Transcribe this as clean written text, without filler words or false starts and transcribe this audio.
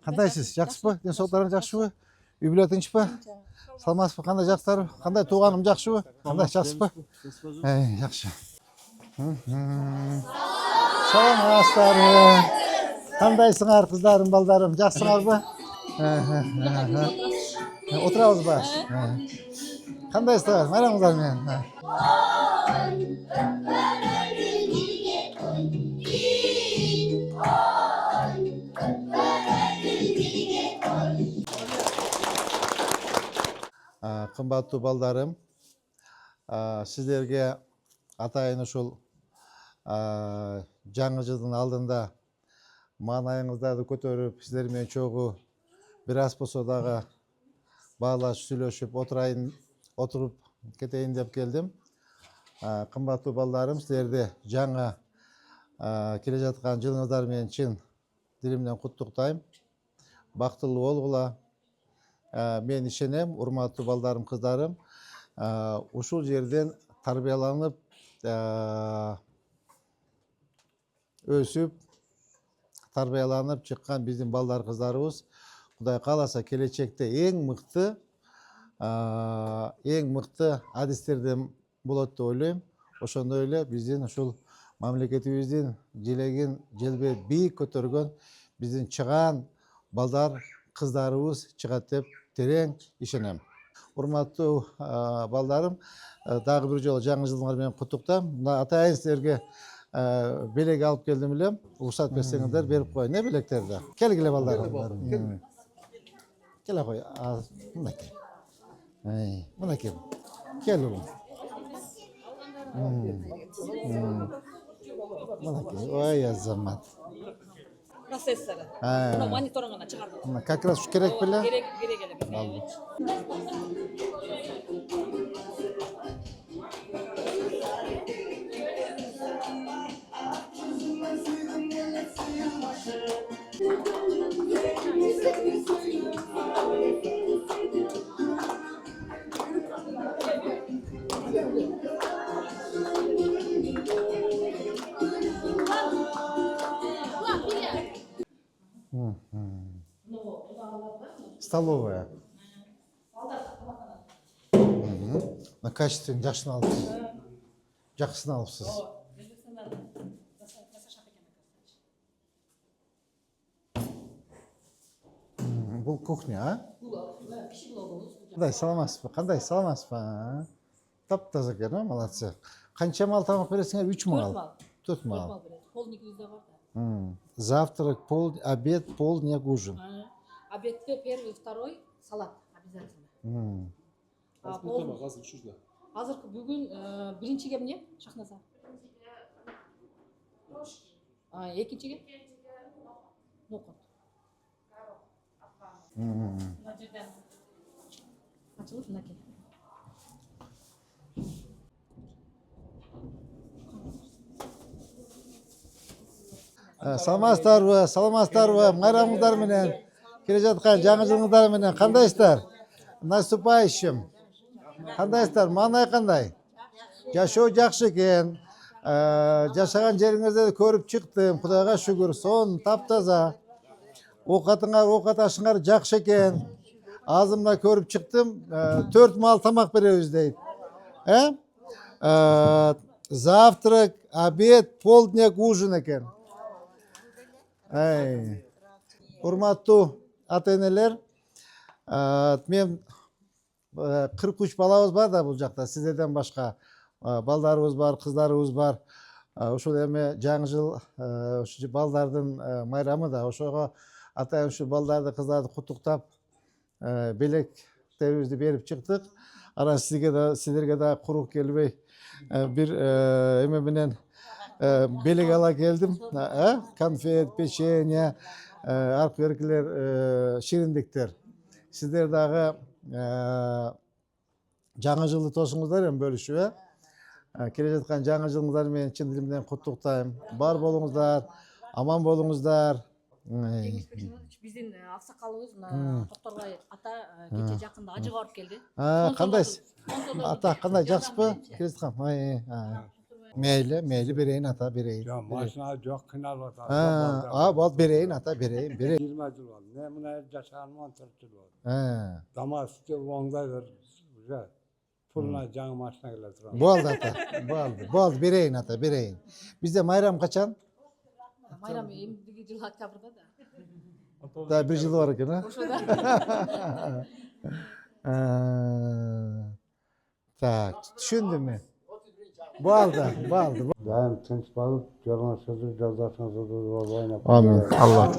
Кандайсыз? Жакшысызбы? Денсаулыктарың жакшыбы? Үй бүлө тынчпы? Саламатсызбы? Кандай жактар? Кандай тууганым жакшыбы? Кандай жакшысызбы? Жакшы. Саламатсыздарбы? Кандайсыңар кыздарым, балдарым? Жакшысыңарбы? Отурабызбы? Кандайсыздар? Майрамыңыздар менен. Кымбаттуу балдарым, сиздерге атайын ушул жаңы жылдын алдында маанайыңыздарды көтөрүп, сиздер менен чогуу бир аз болсо дагы баалашып сүйлөшүп отуруп кетейин деп келдим. Кымбаттуу балдарым, сиздерди жаңы келе жаткан жылыңыздар менен чын дилимден куттуктайм. Бактылуу болгула. Мен ишенем, урматтуу балдарым, кыздарым, ушул жерден тарбияланып, өсүп, тарбияланып чыккан биздин балдар, кыздарыбыз Кудай кааласа келечекте эң мыкты адистерден болот деп ойлойм. Ошондой эле биздин ушул мамлекетибиздин желегин желбей бийик көтөргөн биздин чыгаан балдар, кыздарыбыз чыгат деп терең ишенем. Урматтуу балдарым, дагы бир жолу жаңы жылыңар менен куттуктайм. Мына атайын силерге белек алып келдим элем. Уруксат берсеңиздер берип коеюн, белектерди. Келгиле балдарым. Келе кой. Мынакей. Мынакей. Кел улум. Мынакей. Ой, азамат. Процессоры. Bunu monitoringine çıkardık. Как раз керек беле? Gerek ele. Столовая. На качественный жакшыны алыпсыз. Жакшысын алыпсыз. Бул кухня, Кандай саламатсызбы? Кандай саламатсызбы? Таптаза экен, молодцы. Канча мал тамак бересиңер? 3 мал. 4 мал. Полдникибизде бар да. Завтрак, обед, полдник, ужин. Обедте первый, второй салат обязательно. Азыр учурда. Азыркы бүгүн биринчиге эмне Шахназа? Экинчиге? Нокот. Мына жерден ачылып мынакей. Саламатсыздарбы, майрамыңыздар менен, келе жаткан жаңы жылыңыздар менен кандайсыздар? Наступающим. Кандайсыздар? Маанай кандай? Жашоо жакшы экен. Жашаган жериңизди көрүп чыктым. Кудайга шүгүр. Сон таптаза. Оокат ашыңар жакшы экен. Азымда көрүп чыктым. 4 мал тамак беребиз дейт. Завтрак, обед, полдник, ужин экен. Урматтуу ата-энелер, мен 43 балабыз бар да бул жакта, сиздерден башка балдарыбыз бар, кыздарыбыз бар. Ошол эми жаңы жыл балдардын майрамы да, ошого атайын ушу балдарды, кыздарды куттуктап, белектерибизди берип чыктык. Анан сиздерге да куру келбей бир эме менен белек ала келдим. Конфет, печенье, аркы беркилер, шириндиктер. Сиздер дагы жаңы жылды тосуңуздар эми бөлүшүп, келе жаткан жаңы жылыңыздар менен чын дилимден куттуктайм. Бар болуңуздар, аман болуңуздар. Биздин аксакалыбыз Токторбай ата кече жакында ажыга барып келди. Кандайсыз? Ата кандай, жакшысызбы? Келе жаткан. Meyli bireyin ata bireyin. Ya maşına çok kınal var. Ha, bol bireyin ata bireyin. 20 yıl var. Ne buna yaşanman tırtıl var. Ha. Damas'ta Van'dadır. Güzel. Puluna canı maşına gelir. Boldu ata. Boldu bireyin ata bireyin. Bizde bayram kaçan? Bayram emdigi jыл октябрда да. Daha bir yıl var ki ne? Ошода. Tak, düşündün mü? Boldu. Daim tinç balıp, yoluna sözü, cazasına sözü, oynayıp. Amin. Allah.